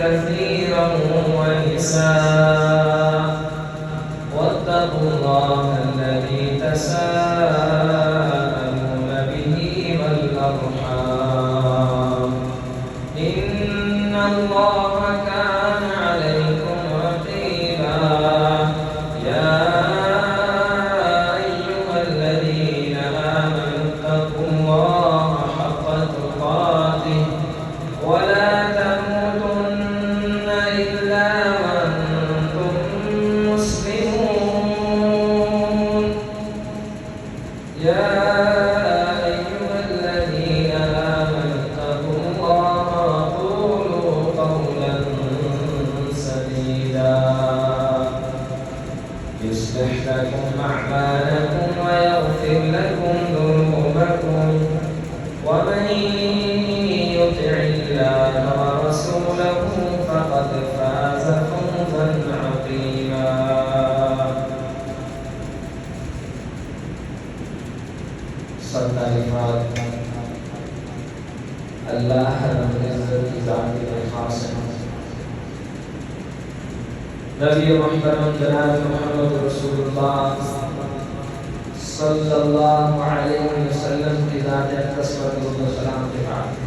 كثيرا ونساء واتقوا الله الذي تساءلون به والأرحام إن الله كان عليكم رقيبا يا أيها الذين آمنوا اتقوا الله حق تقاته ولا تموتن إلا وأنتم مسلمون يا أيها الذين آمنوا اتقوا الله وقولوا قولا سديدا يصلح لكم أعمالكم ويغفر لكم ذنوبكم ومن يطع الله ورسوله فقد فاز فوزا عظيما صدق اللہ رب العزت کی ذات کی خاص ہے نبی محترم جناب محمد رسول اللہ صلی اللہ علیہ وسلم کی ذات اقدس پر درود و سلام کے بعد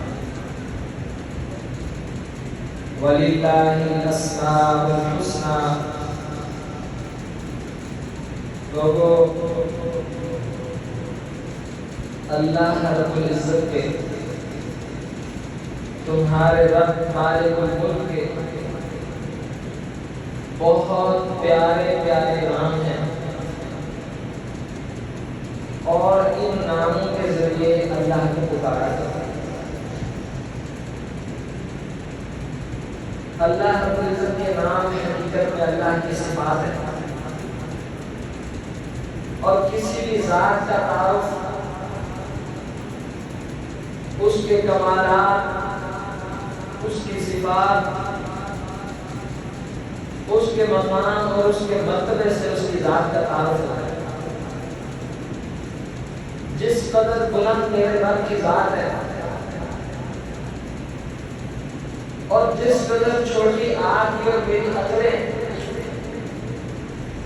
وَلِلَّهِ الْأَسْمَاءُ الْحُسْنَى لوگو اللہ رب العزت کے تمہارے رب مالک الملک کے بہت پیارے پیارے نام ہیں اور ان ناموں کے ذریعے اللہ کو پکارا جاتا ہے اللہ رب العزت کے نام حقیقت میں اللہ کی صفات ہے اور کسی بھی ذات کا تعارف اس کے کمالات اس کی صفات اس کے مقام اور اس کے مرتبے سے اس کی ذات کا تعارف ہے جس قدر بلند میرے رب کی ذات ہے اور جس قدر چھوٹی آپ کی اور میری عقلیں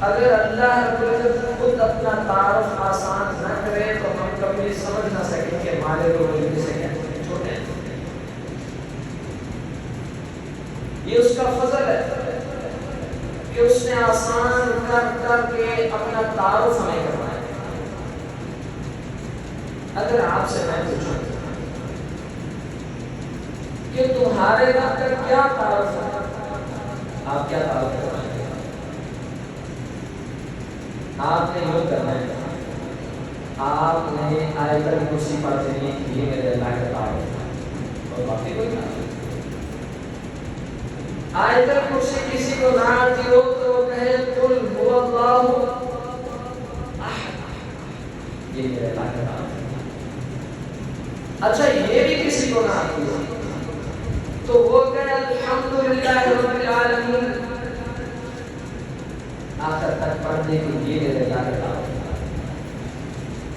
اگر اللہ رب العزت خود اپنا تعارف آسان نہ کرے تو ہم کبھی سمجھ نہ سکیں کہ ہمارے لوگ سے کہتے ہیں چھوٹے ہیں یہ اس کا فضل ہے کہ اس نے آسان کر کر کے اپنا تعارف ہمیں کروایا اگر آپ سے میں پوچھوں کہ تمہارے رب کا کیا تعارف ہے آپ کیا تعارف کرنا ہے آپ نے یوں کرنا ہے آپ نے آیت الکرسی پڑھ دینی کہ یہ میرے اللہ کا تعارف ہے اور باقی کوئی نہ آیت الکرسی کسی کو نہ آتی ہو تو وہ کہے قل هو اللہ احد یہ میرے اللہ کا تعارف ہے اچھا یہ بھی کسی کو نہ آتی ہو تو وہ کہے الحمدللہ رب العالمین آخر تک پڑھنے کے لیے میرے اللہ کا تعارف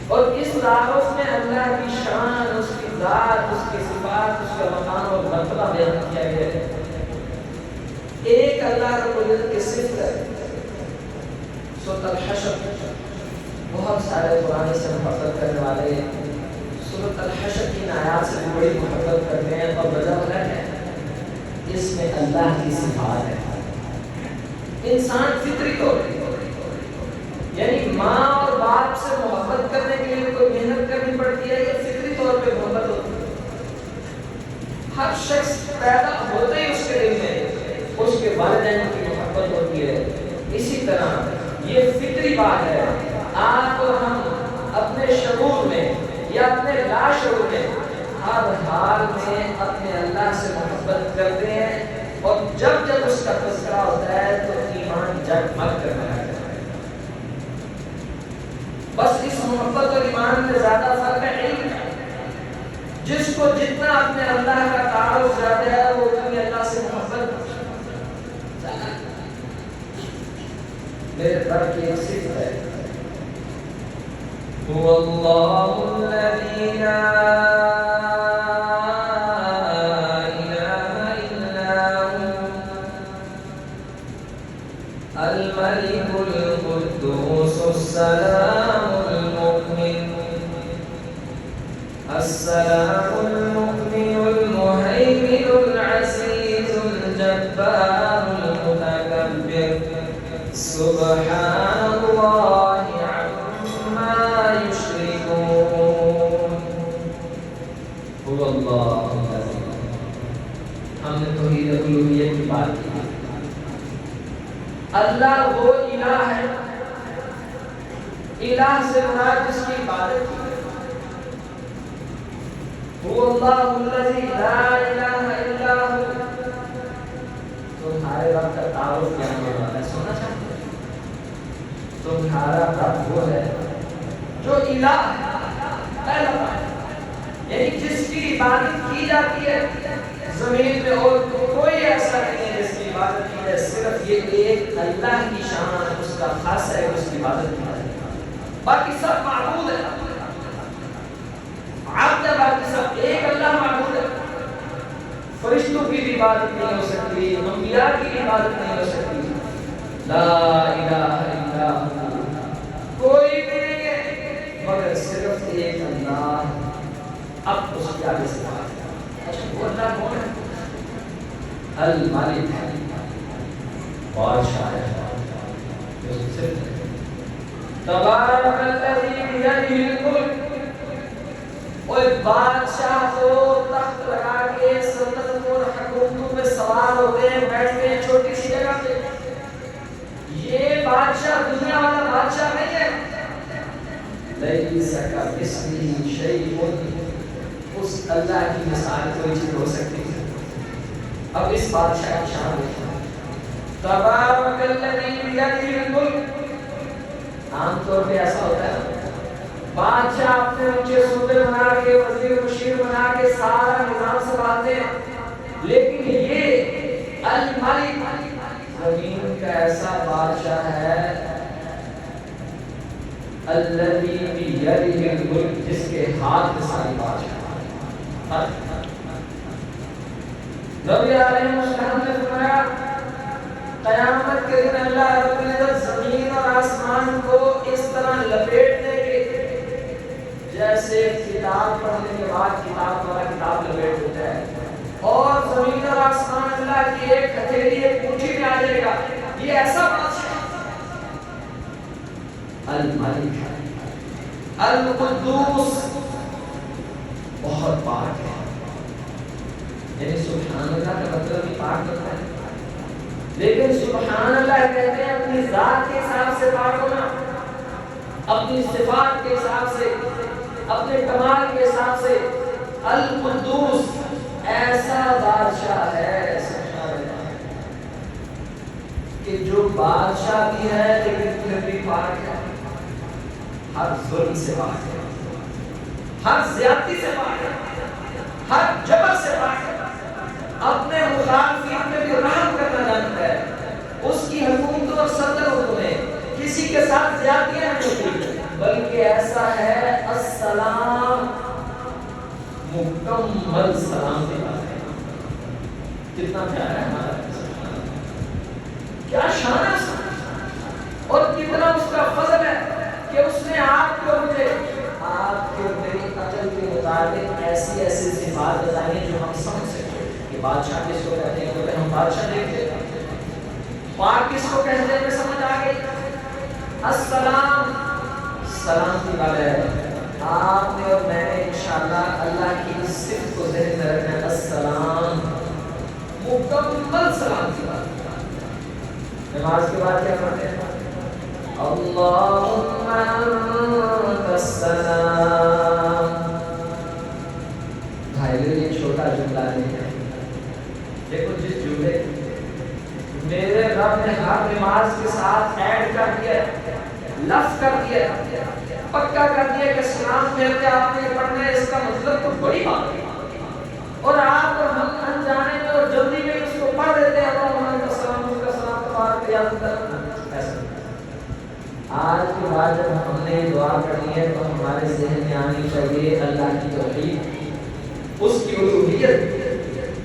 اور اس تعارف میں اللہ کی شان اس کی ذات اس کی صفات اس کا مقام اور مرتبہ بیان کیا گیا ہے ایک اللہ رب العزت کی صفت ہے سورۃ الحشر بہت سارے قرآن سے محبت کرنے والے سورۃ الحشر کی آیات سے بڑی محبت کرتے ہیں اور وجہ ہے اس میں اللہ کی صفات ہے انسان فطری طور پر یعنی ماں اور باپ سے محبت کرنے کے لیے کوئی محنت کرنی پڑتی ہے یا فطری طور پہ محبت ہوتی ہے ہر شخص پیدا ہوتے ہی اس کے دل میں اس کے والدین کی محبت ہوتی ہے اسی طرح یہ فطری بات ہے آپ اور ہم اپنے شعور میں یا اپنے لاشعور میں ہر حال میں اپنے اللہ سے محبت کرتے ہیں اور جب جب اس کا تذکرہ ہوتا ہے تو ایمان جگمگ کرنے لگتا ہے بس اس محبت اور ایمان میں زیادہ فرق ہے علم جس کو جتنا اپنے اللہ کا تعارف زیادہ ہے وہ اتنی اللہ سے محبت میرے رب کی ایک صفت ہے هو الله الذي لا إله إلا هو سبحان اللہ عما یشرکون. هو اللہ الذی. ہم نے توحید الوہیت کی بات کی. اللہ وہ الہ ہے، الہ سے مراد جس کی عبادت کی. هو اللہ الذی لا الہ الا هو. تمہارے رب کا تعارف کیا ہوگا؟ میں سننا چاہتا ہوں. تمہارا رب وہ ہے جو الہ ہے، پہلا بات، یعنی جس کی عبادت کی جاتی ہے زمین میں، اور کوئی ایسا نہیں ہے جس کی عبادت کی جائے. صرف یہ ایک اللہ کی شان ہے، اس کا خاص ہے اس کی عبادت کی جائے. باقی سب معبود ہے، عبد ہے، باقی سب ایک اللہ معبود ہے. فرشتوں کی بھی عبادت نہیں ہو سکتی، انبیاء کی بھی عبادت نہیں ہو سکتی. لا الہ الا ہو، کوئی بھی نہیں ہے مگر صرف ایک اللہ. اب اس کی آگے سے بات ہے. اچھا وہ اللہ کون ہے؟ المالک ہے، بادشاہ ہے. تبارک الذی بیدہ الملک. اور بادشاہ کو تخت لگا کے سلطنت اور حکومتوں میں سوار ہوتے ہیں، بیٹھتے ہیں چھوٹی سی جگہ پہ. یہ بادشاہ دنیا والا بادشاہ نہیں ہے. لیس کمثلہ شیء. اس اللہ کی مثال کوئی چیز ہو سکتی ہے؟ اب اس بادشاہ کی شان دیکھیں. تبارک الذی بیدہ الملک. عام طور پہ ایسا ہوتا ہے بادشاہ اپنے اونچے صوبے بنا کے وزیر مشیر بنا کے سارا نظام سنبھالتے ہیں، لیکن یہ الملک زمین کا ایسا بادشاہ ہے الذی بیدہ الملک، جس کے ہاتھ میں ساری بادشاہ. نبی علیہ السلام نے فرمایا قیامت کے دن اللہ رب العزت زمین اور آسمان کو اس طرح لپیٹ دیں گے جیسے کتاب پڑھنے کے بعد کتاب والا کتاب لپیٹ دیتا ہے، اور زمین اور آسمان اللہ کی ایک ہتھیلی ایک مٹھی میں آ جائے گا. یہ ایسا بادشاہ الملک ہے. القدوس بہت پاک ہے. یعنی سبحان اللہ کا مطلب بھی پاک ہوتا ہے، لیکن سبحان اللہ کہتے ہیں اپنی ذات کے حساب سے پاک ہونا، اپنی صفات کے حساب سے، اپنے کمال کے حساب سے. القدوس ایسا بادشاہ ہے کہ جو بادشاہ بھی ہے لیکن پھر بھی پاک ہے. ہر ظلم سے پاک ہے، ہر زیادتی سے پاک ہے، ہر جبر سے پاک ہے. اپنے مخالفین میں بھی رحم کرنا جانتا ہے. اس کی حکومتوں اور سلطنتوں میں کسی کے ساتھ زیادتیاں نہیں ہوتی، بلکہ ایسا ہے السلام، مکمل سلام دیتا ہے. کتنا پیارا ہے ہمارا، کیا شان ہے اس کا، اور کتنا اس کا فضل ہے کہ اس نے آپ کو مجھے آپ کے میری عقل کے مطابق ایسی ایسی صفات بتائی ہیں جو ہم سمجھ سکتے ہیں. کہ بادشاہ کس کو کہتے ہیں، کیونکہ ہم بادشاہ دیکھتے ہیں. پاک کس کو کہتے ہیں سمجھ آ گئی. السلام، سلامتی والے ہے. آپ نے اور میں نے انشاءاللہ اللہ کی اس صفت کو ذہن میں رکھنا ہے. السلام، مکمل سلامتی والے. نماز کے بعد کیا پڑھتے ہیں؟ اللہم انت السلام. بھائیو یہ چھوٹا جملہ نہیں ہے. دیکھو جس جملے میرے رب نے ہر نماز کے ساتھ ایڈ کر دیا، لفظ کر دیا، پکا کر دیا کہ سلام پھیرتے آپ نے پڑھنا ہے، اس کا مطلب تو بڑی بات ہے. اور آپ اور ہم انجانے میں اور جلدی میں اس کو پڑھ دیتے ہیں. آج کے بعد جب ہم نے یہ دعا پڑھی ہے تو ہمارے ذہن میں آنی چاہیے اللہ کی توحید، اس کی الوہیت،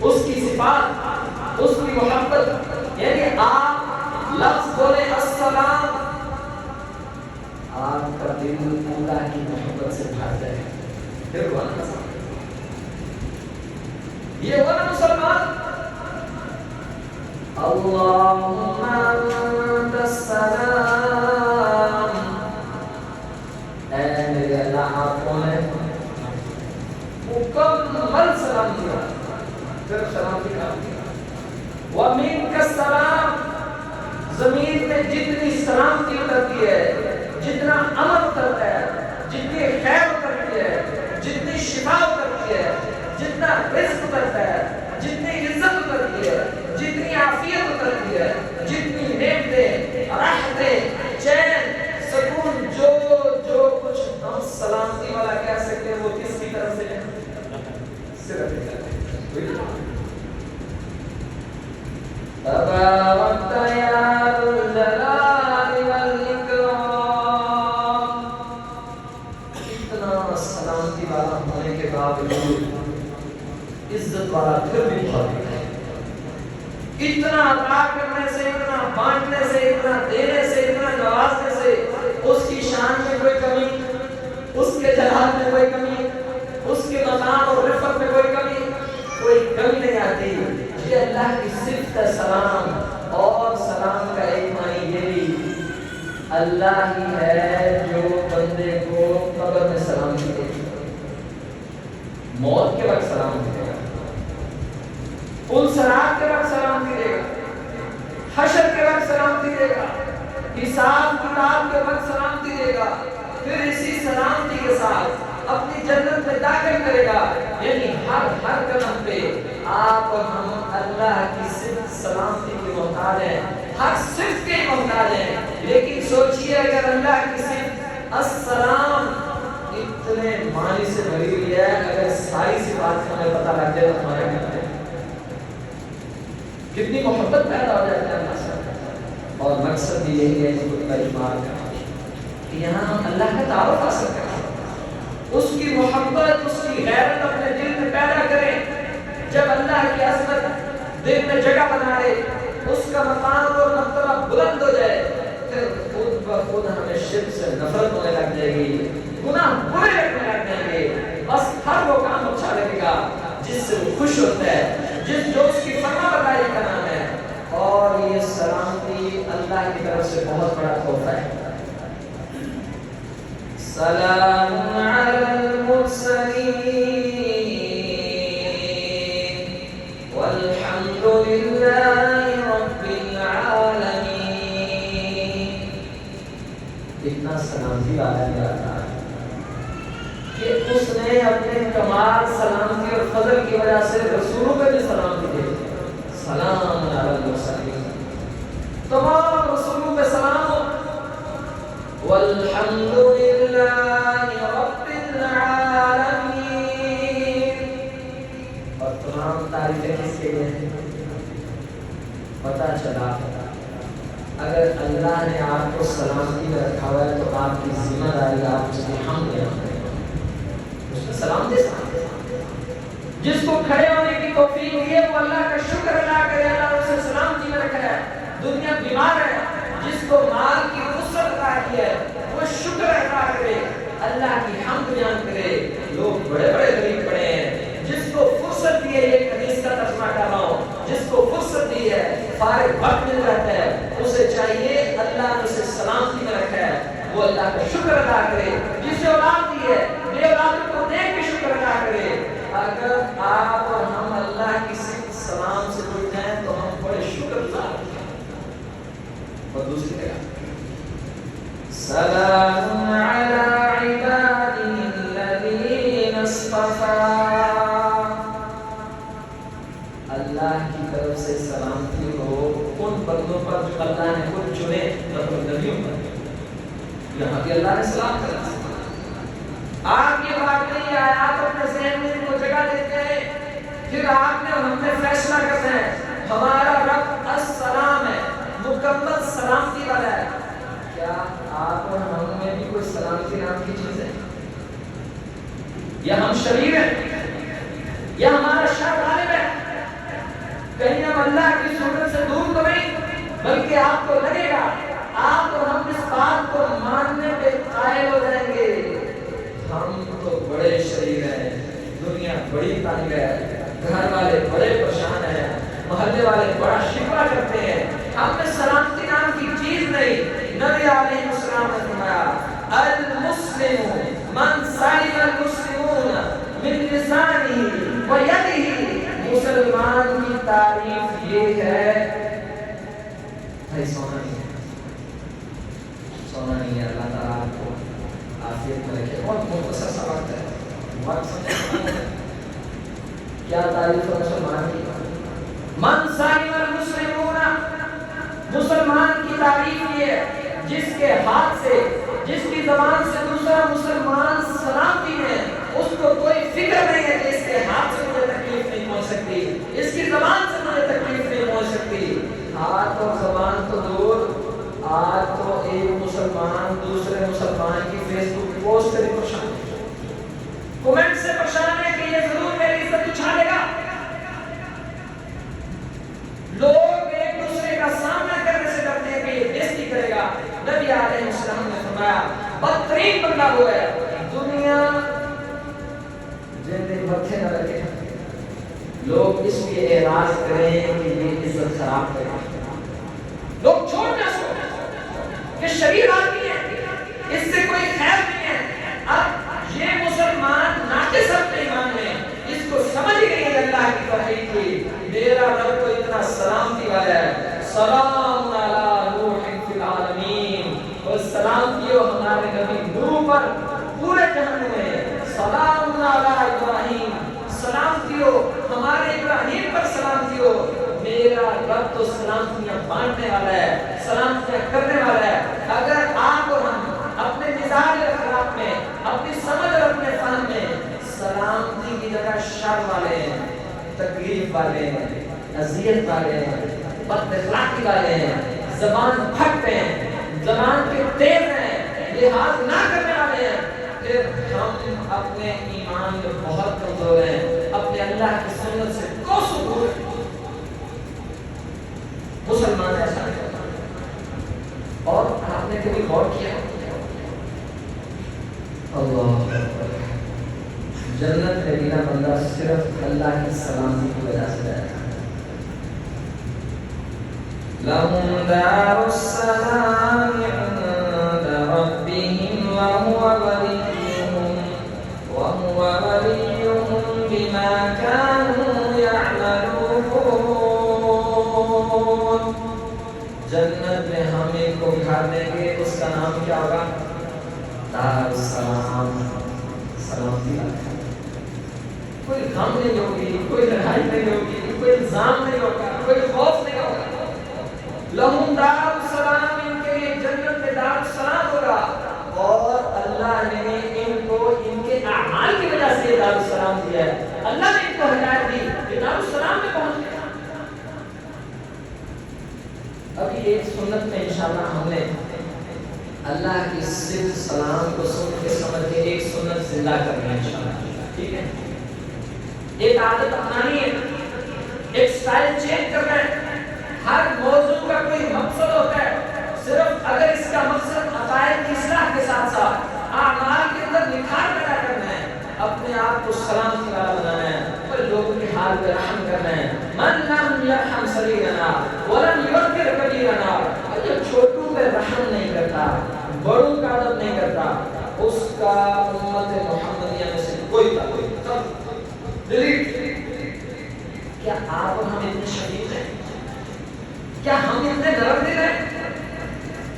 اس کی صفات، اس کی محبت. یعنی آپ لفظ بولے السلام، آپ کا دل اللہ کی محبت سے بھر جائے. پھر یہ وہ نا مسلمان. اللہم انت السلام پھر سلامتی کا وَمِنْكَ السَّلَامُ زمین میں جتنی سلامتی اترتی ہے، جتنا امن اترتا ہے، جتنی خیر اترتی ہے، جتنی شفا اترتی ہے، جتنا رزق اترتا ہے، جتنی عزت اترتی ہے، جتنی عافیت اترتی ہے، جتنی نعمتیں، راحتیں، چین، سکون، جو کچھ ہم سلامتی والا کہہ سکتے ہیں وہ کس کی طرف سے ہے؟ صرف تبارکت یا ذو الجلال والاکرام. اتنا سلامتی والا ہونے کے باوجود عزت والا پھر بھی بہت ہے. اتنا عطا کرنے سے، اتنا بانٹنے سے، اتنا دینے سے، اتنا نوازنے سے اس کی شان میں کوئی کمی، اس کے جلال میں کوئی کمی، اس کے مقام اور رفعت میں کوئی کمی نہیں آتی. یہ اللہ کی صفت ہے سلام. اور سلام کا ایک معنی یہ بھی اللہ ہی ہے جو بندے کو قبر میں سلام دے، موت کے وقت سلام دے گا، پلسرات کے وقت سلام دے گا، حشر کے وقت سلام دے گا، حساب کتاب کے وقت سلام دے گا، پھر اسی سلامتی کے ساتھ اپنی جنت میں داخل کرے گا. یعنی ہر قدم پہ آپ اور ہم اللہ کی صرف سلامتی کے محتاج ہیں، ہر صرف کے محتاج ہیں. لیکن سوچئے اگر اللہ کی صرف السلام اتنے معنی سے بھری ہوئی ہے، اگر ساری سی بات ہمیں پتہ لگ جائے تو ہمارے کیا ہے، کتنی محبت پیدا ہو جاتی ہے اللہ سے. اور مقصد بھی یہی ہے کہ یہاں ہم اللہ کا تعارف حاصل کریں، اس کی محبت، اس کی غیرت اپنے دل میں پیدا کریں. جب اللہ کی عظمت دل میں جگہ بنا لے، اس کا مقام اور مرتبہ بلند ہو جائے، پھر خود بخود ہمیں شرک سے نفرت ہونے لگ جائے گی، گناہ برے لگنے لگ جائیں گے. بس ہر وہ کام اچھا لگے گا جس سے وہ خوش ہوتا ہے، جو اس کی فرما برداری کا نام ہے. اور یہ سلامتی اللہ کی طرف سے بہت بڑا تحفہ ہے. سلام علی المرسلین والحمد للہ رب العالمین. اتنا سلامتی والا ہے کہ اس نے اپنے کمال، سلامتی اور فضل کی وجہ سے رسولوں پہ بھی سلامتی دی. سلام علی المرسلین، تمام رسولوں پہ سلام ہو. والحمد للہ رب العالمین. اور تمام تعریفیں کس کے لیے ہیں؟ پتہ چلا اگر اللہ نے آپ کو سلامتی میں رکھا ہوا ہے تو آپ کی ذمہ داری آپ اس کی حمد کریں، اس کو سلام دے سکتے. جس کو کھڑے ہونے کی توفیق دی ہے وہ اللہ کا شکر ادا کرے، اللہ نے اسے سلامتی میں رکھا ہے. دنیا بیمار ہے، جس کو مال کی وسعت عطا کی ہے وہ شکر ادا کرے، اللہ کی حمد بیان کرے. لوگ بڑے بڑے غریب پڑے ہیں، جس کو فرصت دی ہے، یہ حدیث کا ترجمہ کر رہا ہوں، جس کو فرصت دی ہے، فارغ وقت مل جاتا ہے، اسے چاہیے اللہ نے اسے سلامتی میں رکھا ہے وہ اللہ کا شکر ادا کرے. جسے اولاد دی ہے، بے اولاد کو نیک بھی شکر ادا کرے. اگر آپ اور ہم اللہ کی صرف سلام سے جڑ جائیں تو ہم بڑے شکر گزار ہیں. اور دوسری جگہ سلام علی عبادہ الذین اصطفیٰ. اللہ کی طرف سے سلامتی ہو ان بندوں پر جو اللہ نے خود چنے، مطلب نبیوں پر. یہاں بھی اللہ نے سلام کرا. آپ یہ بات نہیں ہے، آپ اپنے ذہن میں ان کو جگہ دیتے ہیں، پھر آپ نے اور ہم نے فیصلہ کرنا ہے. ہمارا رب السلام ہے، مکمل سلامتی والا ہے. کیا آپ اور ہم میں بھی کوئی سلامتی نام کی چیز ہے؟ یا ہم شریر ہیں، یا ہمارا شر غالب ہے؟ کہیں ہم اللہ کی صورت سے دور تو نہیں، بلکہ آپ کو لگے گا، آپ اور ہم اس بات کو ماننے پہ قائل ہو جائیں گے ہم تو بڑے شریر ہیں، دنیا بڑی تنگ ہے، گھر والے بڑے پریشان ہیں، محلے والے بڑا شکوہ کرتے ہیں، ہم میں سلامتی نام کی چیز نہیں. نبی علیہ السلام نے فرمایا المسلم من سلم المسلمون من لسانه ويده. مسلمان کی تعریف یہ ہے، بھائی سونا نہیں ہے، سونا نہیں ہے، اللہ تعالیٰ آپ کو عافیت میں رکھے۔ اور مختصر سا وقت ہے، کیا تعریف ہے مسلمان کی؟ من سالم المسلمون، مسلمان کی تعریف یہ ہے جس کے ہاتھ سے، جس کی زبان سے دوسرا مسلمان سلامتی ہے، اس کو کوئی فکر نہیں ہے کہ اس کے ہاتھ سے مجھے تکلیف نہیں پہنچ سکتی، اس کی زبان سے مجھے تکلیف نہیں پہنچ سکتی۔ ہاتھ اور زبان تو دور، آج تو ایک مسلمان دوسرے مسلمان کی فیس بک پوسٹ سے پریشان ہے، کومنٹ سے پریشان ہے کہ یہ ضرور میری عزت اچھا لے گا۔ لوگ ایک دوسرے کا سامنا کرنے سے ڈرتے ہیں کہ یہ بےزتی کرے گا۔ نبی علیہ السلام نے فرمایا بدترین بندہ وہ ہے دنیا جن متھے نہ لگے لوگ اس لیے اعراض کریں کہ یہ عزت خراب کرے، لوگ چھوڑ نہ سکتے کہ شریر آدمی ہے، اس سے کوئی خیر نہیں ہے۔ اب یہ مسلمان ناقص اپنے ایمان میں، اس کو سمجھ ہی نہیں اللہ کی توحید کی۔ میرا رب تو اتنا سلامتی والا ہے، سلام علی نوح فی العالمین، اور سلامتی ہو ہمارے نبی نوح پر پورے جہان میں، سلام علی ابراہیم، سلامتی ہو ہمارے ابراہیم پر، سلامتی ہو۔ میرا رب تو سلامتیاں بانٹنے والا ہے، سلامتیاں کرنے والا ہے۔ اگر آپ اور ہم اپنے مزاج اور اخلاق میں، اپنی سمجھ اور اپنے فہم میں سلامتی کی جگہ شر والے ہیں، تکلیف والے ہیں، اذیت والے ہیں، بد اخلاقی والے ہیں، زبان پھٹتے ہیں، زبان کے تیز ہیں، لحاظ نہ کرنے والے ہیں، پھر ہم اپنے ایمان میں بہت کمزور ہیں، اپنے اللہ کی سنت سے کوسوں دور ہیں۔ مسلمان ایسا نہیں ہوتا۔ اور آپ نے کبھی غور کیا اللہ جنت میں بنا بندہ صرف اللہ کی سلامتی کی وجہ سے جائے گا۔ لَهُمْ دَارُ السَّلَامِ عِندَ رَبِّهِمْ وَهُوَ وَلِيُّهُمْ بِمَا كَانُوا يَعْمَلُونَ۔ جنت میں ہم ایک کو گھر دیں گے، اس کا نام کیا ہوگا؟ دار السلام، سلامتی کا۔ کوئی غم نہیں ہوگی، کوئی لڑائی نہیں ہوگی، کوئی الزام نہیں ہوگا، کوئی خوف نہیں ہوگا۔ لہم دار السلام، ان کے لیے جنت میں دار السلام ہوگا، اور اللہ نے ان کو ان کے اعمال کی وجہ سے دار السلام دیا ہے۔ اللہ نے ان کو ہدایت دی کہ دار السلام میں پہنچ گئے۔ ابھی ایک سنت میں انشاءاللہ ہم نے اللہ کی صرف سلام کو سن کے سمجھ کے ایک سنت زندہ کرنا ہے انشاءاللہ، ٹھیک ہے؟ ایک عادت اپنانی ہے، ایک سٹائل چینج کرنا ہے۔ ہر موضوع کا کوئی مقصد ہوتا ہے، صرف اگر اس کا مقصد عقائد کی اصلاح کے ساتھ ساتھ اعمال کے اندر نکھار پیدا کرنا ہے، اپنے آپ کو سلامتی والا بنانا ہے، اور لوگوں کے حال پہ رحم کرنا ہے۔ من لم یرحم صغیرنا ولم یوقر کبیرنا، جو چھوٹوں پہ رحم نہیں کرتا، بڑوں کا ادب نہیں کرتا، اس کا امت محمدیہ میں سے کوئی تعلق نہیں۔ ڈیلیٹ۔ کیا آپ اور ہم اتنے شدید ہیں؟ کیا ہم اتنے نرم دل ہیں؟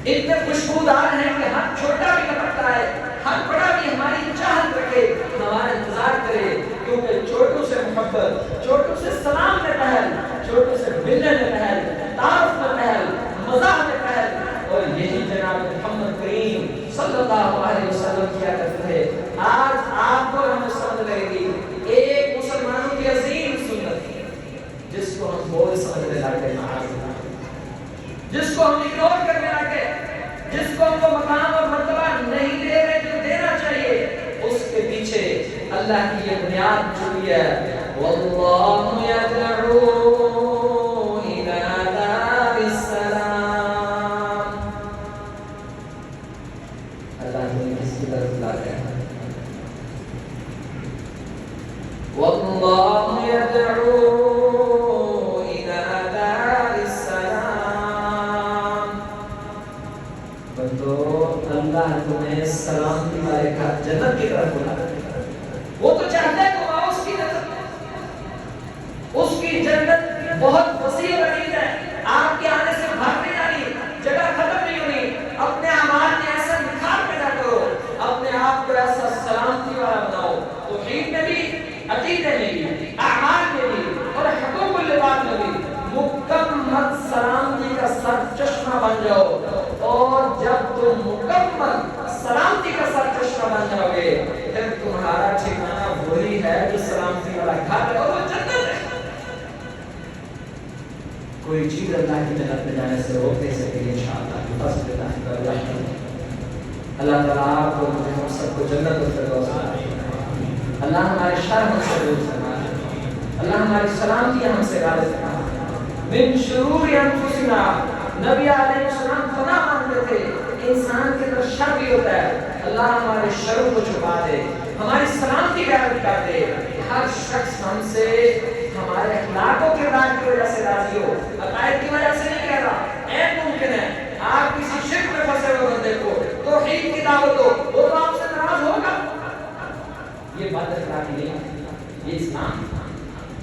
اتنے خوشبودار ہیں کہ ہر چھوٹا بھی لپٹتا ہے، ہر بڑا بھی ہماری چاہت رکھے، ہمارا انتظار کرے، کیونکہ چھوٹوں سے محبت، چھوٹوں سے سلام میں پہل، چھوٹوں سے ملنے میں پہل، تعارف میں پہل، مزاح میں پہل، اور یہی جناب محمد کریم صلی اللہ علیہ وسلم کیا کرتے تھے۔ آج آپ کو ہمیں سمجھ لگے گی ایک مسلمانوں کی عظیم سنت جس کو ہم بول سمجھنے لگے، جس کو ہم اگنور کرنے لگے، جس کو ہم کو مقام اور مرتبہ نہیں دے رہے جو دینا چاہیے، اس کے پیچھے اللہ کی یہ بنیاد چھپی ہے۔ واللہ یدعو الی دار السلام، اللہ ہمیں کس کی طرف بلاتا ہے؟ واللہ یدعو الی دار السلام، بندو اللہ تمہیں سلامتی والے گھر جنت کی طرف بلاتا ہے۔ وہ تو چاہتا ہے تم آؤ اس کی کوئی چیز اللہ کی جنت میں جانے سے روک نہیں سکے انشاءاللہ بفضل اللہ و رحمتہ۔ اللہ تعالیٰ آپ کو مجھے ہم سب کو جنت الفردوس عطا۔ اللہ ہمارے شر ہم سے دور فرمائے، اللہ ہماری سلامتی ہم سے غالب فرمائے۔ من شرور انفسنا، نبی علیہ السلام پناہ مانگتے تھے انسان کے اندر شر بھی ہوتا ہے، اللہ ہمارے شروں کو چھپا دے، ہماری سلامتی غالب کر دے۔ ہر شخص ہم سے ہمارے اخلاق و کردار کی وجہ سے راضی ہو، عقائد کی وجہ سے نہیں کہہ رہا۔ ایک ممکن ہے آپ کسی شرک میں پھنسے ہوئے بندے کو توحید کی دعوت دو، وہ تو آپ سے ناراض ہوگا، یہ بات اخلاقی نہیں، یہ اسلام۔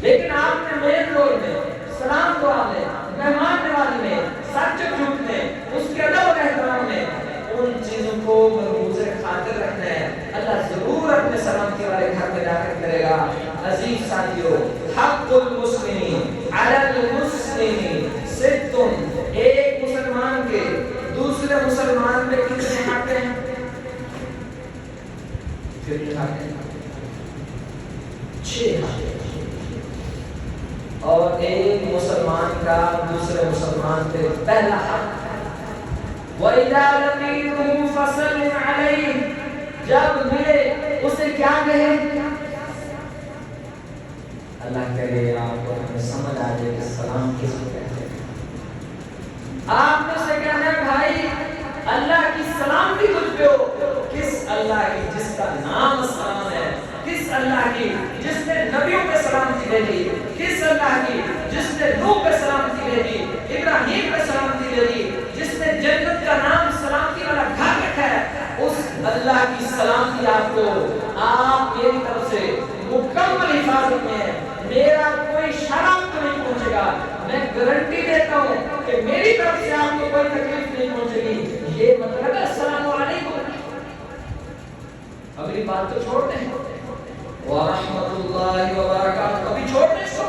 لیکن آپ نے مین رول میں، سلام دعا میں، مہمان نوازی میں، سچ جھوٹ میں، اس کے ادب و احترام میں ان چیزوں کو مرکوز خاطر رکھنا ہے، اللہ ضرور اپنے سلامتی والے گھر میں داخل کرے گا۔ عزیز ساتھیو، حق المسلمین علی المسلمین ستن، ایک مسلمان کے دوسرے مسلمان میں کتنے حق ہیں؟ کتنے حق ہیں؟ 6 حق ہیں، اور ایک مسلمان کا دوسرے مسلمان پہ پہلا حق وَإِذَا لَقِيتُمْ فَسَلِّمْ عَلَيْهِ، جب ملے اسے کیا کہیں؟ اللہ کرے آپ کو ہمیں سمجھ آ جائے کہ سلام کس کو کہتے ہیں۔ آپ نے اسے کہنا ہے بھائی اللہ کی سلامتی تجھ پہ ہو، کس اللہ کی جس کا نام سلام ہے، کس اللہ کی جس نے نبیوں پہ سلامتی بھیجی، کس اللہ کی جس نے نوح پہ سلامتی بھیجی، ابراہیم پہ سلامتی بھیجی، جس نے جنت کا نام سلامتی والا گھر رکھا ہے، اس اللہ کی سلامتی آپ کو، آپ میری طرف سے مکمل حفاظت میں ہے، میرا کوئی شرم تو نہیں پہنچے گا، میں گارنٹی دیتا ہوں کہ میری طرف سے آپ کو کوئی تکلیف نہیں پہنچے گی۔ یہ مطلب ہے السلام علیکم۔ اگلی بات تو چھوڑ دیں، ورحمۃ اللہ وبرکاتہ کبھی چھوڑ دیں اس کو۔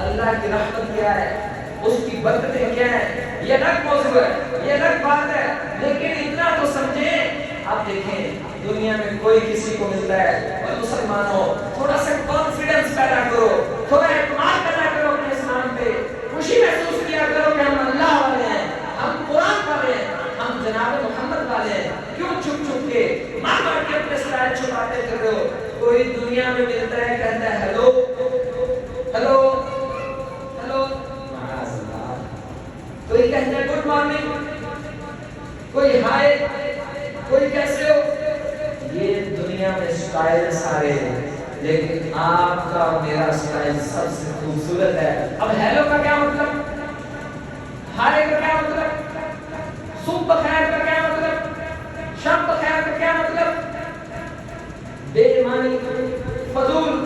اللہ کی رحمت کیا ہے، اس کی برکتیں کیا ہے، یہ الگ موضوع ہے، یہ الگ بات ہے، لیکن اتنا تو سمجھیں۔ آپ دیکھیں دنیا میں کوئی کسی کو ملتا ہے اور مسلمانوں تھوڑا سا کانفیڈنس پیدا کرو، تھوڑا اعتماد پیدا کرو اپنے اسلام پہ، خوشی محسوس کیا کرو کہ ہم اللہ والے ہیں، ہم قرآن والے ہیں، ہم جناب محمد والے ہیں۔ کیوں چھپ چھپ کے مار مار کے اپنے اسرائیل چھپاتے کر رہے ہو؟ کوئی دنیا میں ملتا ہے کہتا ہے ہیلو ہیلو ہیلو، معاذ اللہ، کوئی کہتا ہے گڈ مارننگ، کوئی ہائے، کوئی کیسے ہو، یہ دنیا میں سٹائل سارے ہیں، لیکن آپ کا اور میرا سٹائل سب سے خوبصورت ہے۔ اب ہیلو کا کیا مطلب، ہائے کا کیا مطلب، صبح بخیر کا کیا مطلب، شب بخیر کا کیا مطلب، بے معنی فضول،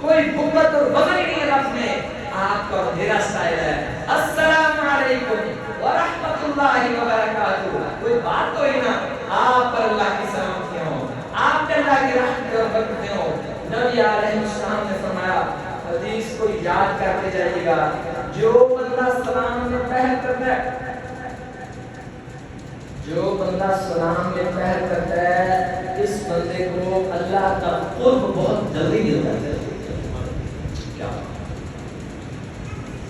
کوئی بغت اور وزن ہی نہیں لفظ میں۔ آپ کا اور میرا سٹائل ہے السلام علیکم ورحمۃ اللہ وبرکاتہ، کوئی بات تو ہی نا، آپ پر اللہ کی سلامتی ہو، آپ کے اللہ کی رحمت اور برکتیں ہو۔ نبی علیہ السلام نے فرمایا، حدیث کو یاد کرتے جائیے گا، جو بندہ سلام میں پہل کرتا ہے، جو بندہ سلام میں پہل کرتا ہے، اس بندے کو اللہ کا قرب بہت جلدی ملتا ہے۔ کیا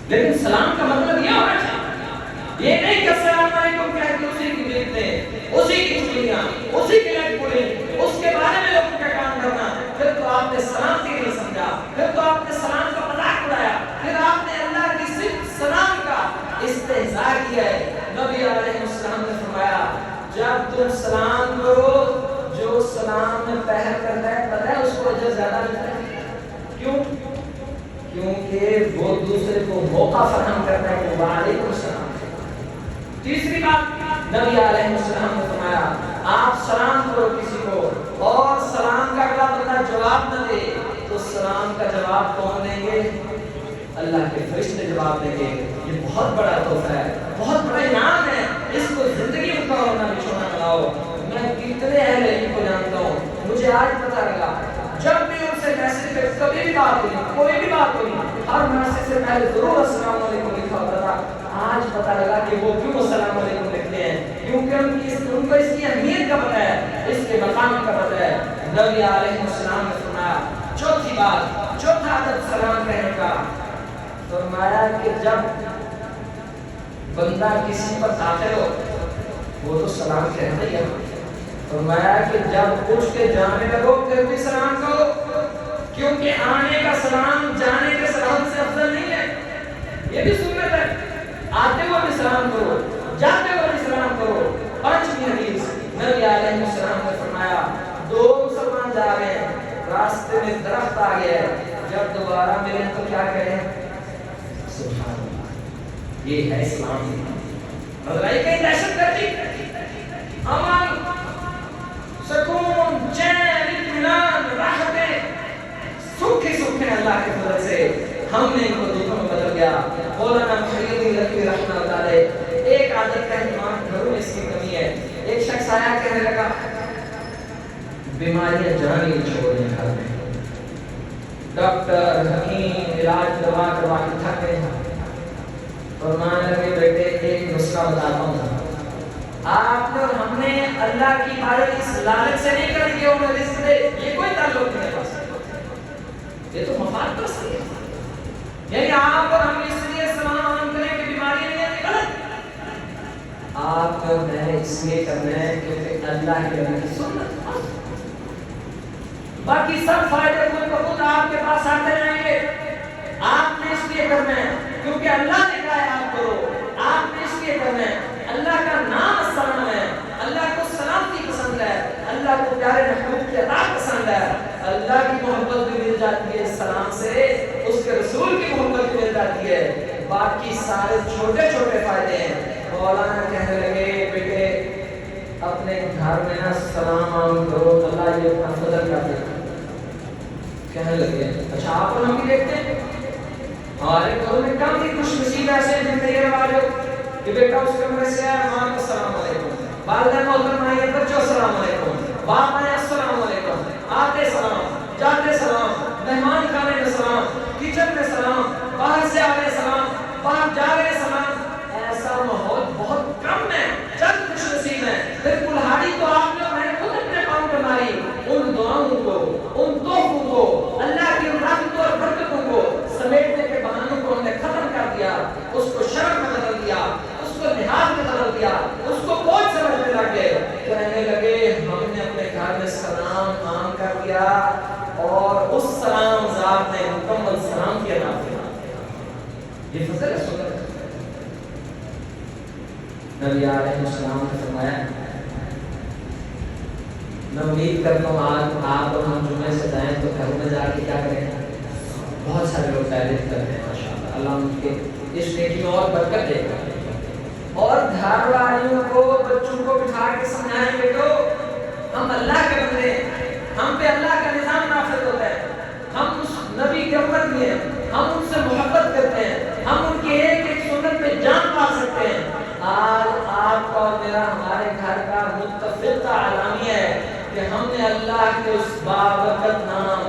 لیکن سلام کا مطلب یہ ہونا چاہیے، یہ نہیں کہ السلام علیکم کہہ کے اسی کی بیٹیں، اسی کی چڑیاں، اسی کے لگ پڑی، اس کے بارے میں لوگوں کا کام کرنا، پھر تو آپ نے سلامتی نہیں سمجھا، پھر تو آپ نے سلام کا مذاق اڑایا، پھر آپ نے اللہ کی صرف سلام کا استہزاء کیا ہے۔ نبی علیہ السلام نے فرمایا، جب تم سلام کرو، جو سلام میں پہل کرتا ہے پتہ ہے اس کو اجر زیادہ ملتا ہے۔ کیوں؟ کیونکہ وہ دوسرے کو موقع فراہم کرتا ہے کہ وعلیکم السلام۔ تیسری بات نبی علیہ السلام نے فرمایا، آپ سلام کرو کسی کو اور سلام کا اگلا بندہ جواب نہ دے تو سلام کا جواب کون دیں گے؟ اللہ کے فرشتے جواب دیں گے۔ یہ بہت بڑا تحفہ ہے، بہت بڑا انعام ہے، اس کو زندگی میں کبھی نہ بچھونا بناؤ۔ میں کتنے اہل علم کو جانتا ہوں، مجھے آج پتہ لگا جب بھی ان سے میسج پہ کبھی بھی بات ہوئی، کوئی بھی بات ہوئی، ہر میسج سے پہلے ضرور السلام علیکم لکھا ہوتا تھا۔ آج پتہ لگا کہ وہ کیوں السلام علیکم لکھتے ہیں، کیونکہ ان کو اس کی اہمیت کا پتہ ہے، اس کے مقام کا پتہ ہے۔ نبی علیہ السلام نے فرمایا، چوتھی بات، چوتھا ادب سلام کہنے کا، فرمایا کہ جب بندہ کسی پر داخل ہو وہ تو سلام کہتا ہی ہے. فرمایا کہ جب اٹھ کے جانے لگو پھر بھی سلام کرو، کیونکہ آنے کا سلام جانے کے سلام سے افضل نہیں ہے. یہ بھی سنت ہے، آتے ہوئے بھی سلام کرو، جاتے ہوئے بھی سلام کرو. 5ویں حدیث نبی علیہ السلام نے فرمایا 2 مسلمان جا رہے ہیں، راستے میں درخت آ گیا ہے، جب دوبارہ ملیں تو کیا کہیں؟ سبحان اللہ. یہ ہے اسلام. بدلائی کہیں دہشت گردی، امن، سکون، چین، اطمینان، راحتیں، سکھ ہی سکھ ہیں اللہ کے فضل سے. ہم نے ان کو دکھوں میں بدل گیا. مولانا محی الدین رحمہ اللہ علیہ ایک عادت کا اہتمام گھروں میں اس کی کمی ہے. ایک شخص آیا کہنے لگا بیماریاں جانی چھوڑنے گھر میں، ڈاکٹر حکیم علاج دوا کروا کے تھک گئے ہیں. فرمانے لگے بیٹے ایک نسخہ بتاتا ہوں، آپ نے اور ہم نے اللہ کی عبادت اس لالچ سے نہیں کر دیا انہیں رزق دے، یہ کوئی تعلق نہیں ہے، یہ تو مفاد پرست ہے. یعنی آپ اور ہم اس لیے سلام کریں کہ بیماری نہیں ہے، غلط. آپ اور میں اس لیے کرنا ہے کیونکہ اللہ کے نبی کی سنت. باقی سب فائدے خود بخود آپ کے پاس آتے رہیں گے. آپ نے اس لیے کرنا ہے کیونکہ اللہ نے کہا ہے آپ کرو. آپ نے اس لیے کرنا ہے، اللہ کا نام السلام ہے، اللہ کو سلامتی پسند ہے، اللہ کو پیارے محبوب کی عطا پسند ہے. اللہ کی محبت بھی مل جاتی ہے اس سلام سے، اس کے رسول کی محبت بھی مل جاتی ہے. باقی سارے چھوٹے چھوٹے فائدے ہیں. مولانا کہنے لگے بیٹے اپنے گھر میں نا سلام عام کرو، اللہ یہ اپنا فضل کر دے. کہنے لگے اچھا آپ اور ہم بھی دیکھتے ہیں ہمارے گھروں میں کم ہی خوش نصیب ایسے ہیں جن کا یہ رواج ہو کہ بیٹا اس کمرے سے آیا ماں کو السلام علیکم، والدہ محترم آئی ہے بچوں السلام علیکم، باپ آئے السلام علیکم، آتے سلام، جاتے سلام، مہمان کھانے میں سلام، کچن میں سلام، باہر سے آنے سلام، باہر جا رہے سلام. ایسا ماحول بہت کم ہے، چند خوش نصیب ہیں. پھر کلہاڑی تو آپ نے میں نے خود اپنے پاؤں پہ ماری. ان دعاؤں کو، ان تحفوں کو، اللہ کی رحمتوں اور برکتوں کو سمیٹنے کے بہانوں کو ہم نے ختم کر دیا. اس کو شرم میں بدل دیا، اس کو لحاظ میں بدل دیا، اس کو بوجھ سمجھنے لگے. کہنے لگے ہم نے اپنے گھر میں سلام عام کر دیا اور اس سلام ذات نے مکمل سلام کی ادا کیا. یہ فضل ہے سنت. نبی علیہ السلام نے فرمایا میں امید کرتا ہوں آج آپ اور ہم جمعے سے جائیں تو گھروں میں جا کے کیا کریں. بہت سارے لوگ تعریف کرتے ہیں ماشاءاللہ، اللہ ان کے اس نیکی میں اور برکت دے گا. اور گھر والیوں کو بچوں کو بٹھا کے سمجھائیں بیٹو ہم اللہ کے بندے ہیں، ہم پہ اللہ کا نظام نافذ ہوتا ہے، ہم اس نبی کے امت میں ہیں، ہم ان سے محبت کرتے ہیں، ہم ان کی ایک ایک سنت پہ جان پا سکتے ہیں. آج آپ کا اور میرا ہمارے گھر کا متفق اعلامیہ ہے کہ ہم نے اللہ کے اس بابرکت نام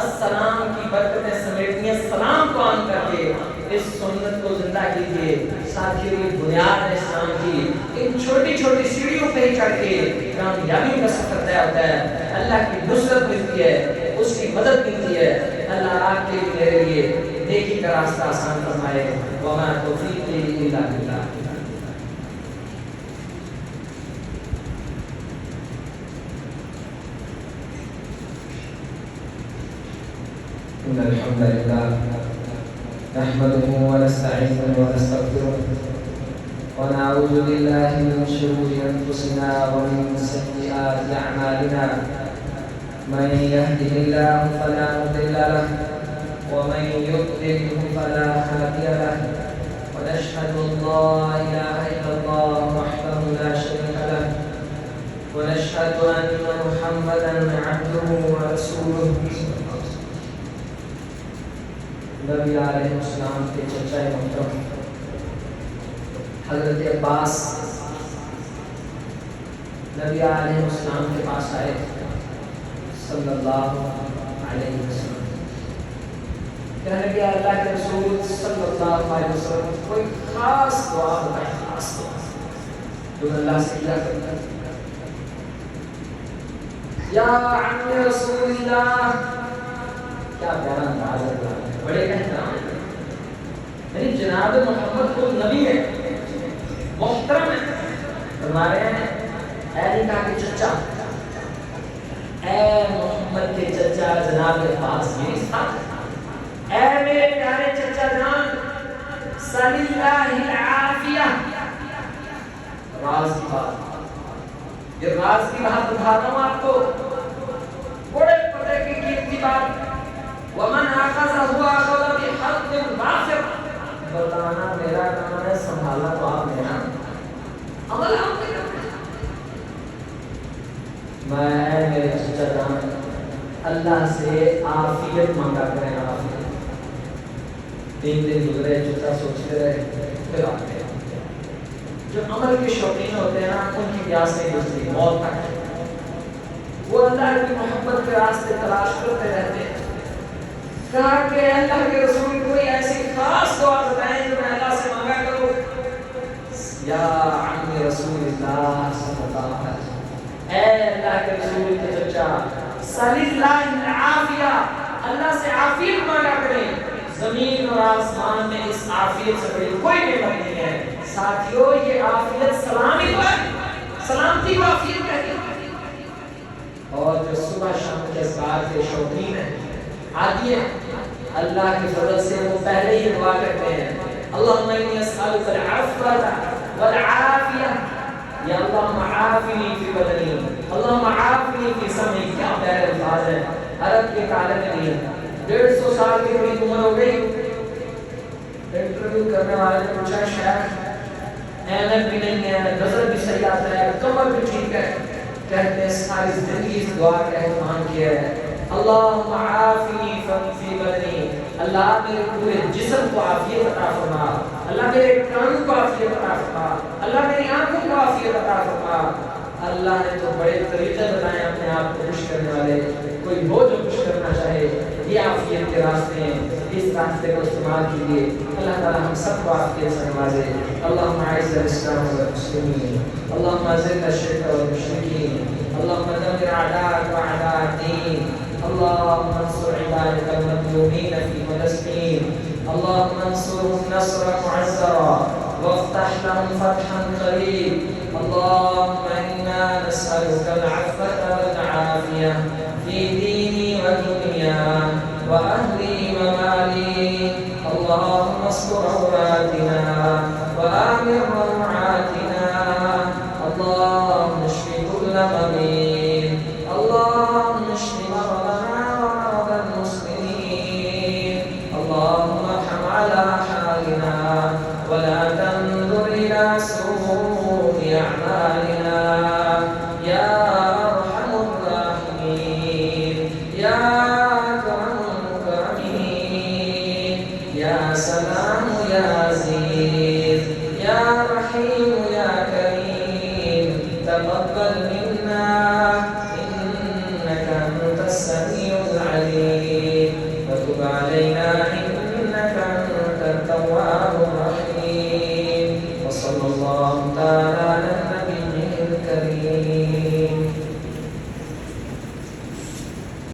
السلام کی برکتیں سمیٹنی ہے. سلام کو عام کر کے اس سنت کو زندہ کیجیے. ساتھیوں یہ بنیاد ہے اسلام کی. ان چھوٹی چھوٹی سیڑھیوں پہ ہی چڑھ کے کامیابی کا سفر طے ہوتا ہے. اللہ کی نصرت ملتی ہے، اس کی مدد ملتی ہے. اللہ آپ کے میرے لیے نیکی کا راستہ آسان فرمائے. وما توفیقی الا باللہ. إن الحمد لله نحمده ونستعينه ونستغفره ونعوذ بالله من شرور أنفسنا ومن سيئات أعمالنا. من يهده الله فلا مضل له ومن يضلل فلا هادي له. ونشهد أن لا إله إلا الله وحده لا شريك له ونشهد أن محمدا عبده ورسوله. نبی علیہ السلام کے چچا محترم حضرت عباس نبی علیہ السلام کے پاس آئے صلی اللہ علیہ وسلم. کہنے لگے اللہ کے رسول صلی اللہ علیہ وسلم کوئی خاص دعا بتائیں، خاص دعا جو اللہ سے کیا کرتا ہے. یا عم رسول اللہ، کیا پیارا انداز ہے، بڑے احترام ہے. یعنی جناب محمد کو نبی ہے، محترم ہے. فرما رہے ہیں اے نہیں کہا کہ چچا، اے محمد کے چچا جناب عباس یہ تھا، اے میرے پیارے چچا جان صلی اللہ العافیہ. راز کی بات، یہ راز کی بات بتا رہا ہوں آپ کو، بڑے پتے کی قیمتی بات. ومن اخذہ اخذ بحظ وافر. بتانا میرا کام ہے، سنبھالنا تو آپ نے نا، عمل آپ نے کرنا. میں میرے چچا جان اللہ سے عافیت مانگا کریں. عافیت 3 دن گزرے، چچا سوچتے رہے، پھر آتے ہیں. جو عمل کے شوقین ہوتے ہیں نا ان کی پیاس نہیں بجھتی موت تک، وہ اللہ کی محبت کے راستے تلاش کرتے رہتے ہیں. کہا کہ اللہ کے رسول کوئی ایسی خاص دعا بتائیں جو میں اللہ سے مانگا کروں. یا عمی رسول اللہ صلی اللہ علیہ وسلم، اے اللہ کے رسول کے چچا صلی اللہ العافیہ، اللہ سے عافیت مانگا کریں. زمین اور آسمان میں اس عافیت سے بڑی کوئی نعمت نہیں ہے. ساتھیو یہ عافیت سلامی تو ہے، سلامتی کو عافیت کہتے ہیں. اور جو صبح شام کے اذکار کے شوقین ہیں، عادی ہیں، اللہ کی فضل سے وہ پہلے ہی دعا کرتے ہیں اللہم انی اسألک العفو والعافیہ. یا اللہم عافنی فی بدنی، اللہم عافنی فی سمعی. کیا پیارے الفاظ ہیں. عرب کے عالم میں 150 سال کی بڑی عمر ہو گئی. انٹرویو کرنے والے نے پوچھا شیخ اینک بھی نہیں ہے، نظر بھی صحیح آتا ہے، کمر بھی ٹھیک ہے، کہتے ہیں ساری زندگی اس دعا کا اہتمام کیا ہے اللہم عافنی فی بدنی. اللہ میرے پورے جسم کو عافیت عطا فرما، اللہ میرے کان کو عافیت عطا فرما، اللہ میری آنکھوں کو عافیت عطا فرما. اللہ نے تو بڑے طریقے بتائے اپنے آپ کو خوش کرنے والے. کوئی ہو جو خوش کرنا چاہے یہ عافیت کے راستے ہیں، اس راستے کو استعمال کیجیے. اللہ تعالی ہم سب کو عافیت سے نوازے. اللہم اعز الاسلام والمسلمین، اللہم اذل الشرک والمشرکین، اللہم دمر اعداءک واعداء الدین، اللہم انصر عبادک المظلومین فی فلسطین، اللہم انصرهم نصرا معزرا وافتح لهم فتحا قریب. اللهم إنا نسألك العفو والعافية في ديني ودنيا وأهلي ومالي. اللهم استر عوراتنا وآمن روعاتنا. اللهم اشف كل مريض، اللهم اشف مرضنا ومرضى المسلمين. اللهم ارحم على حالنا ولا تنظر إلى سوء أعمالنا. يا أرحم الراحمين، يا أكرم المكرمين، يا سلام يا عزيز، يا رحيم يا كريم. تقبل منا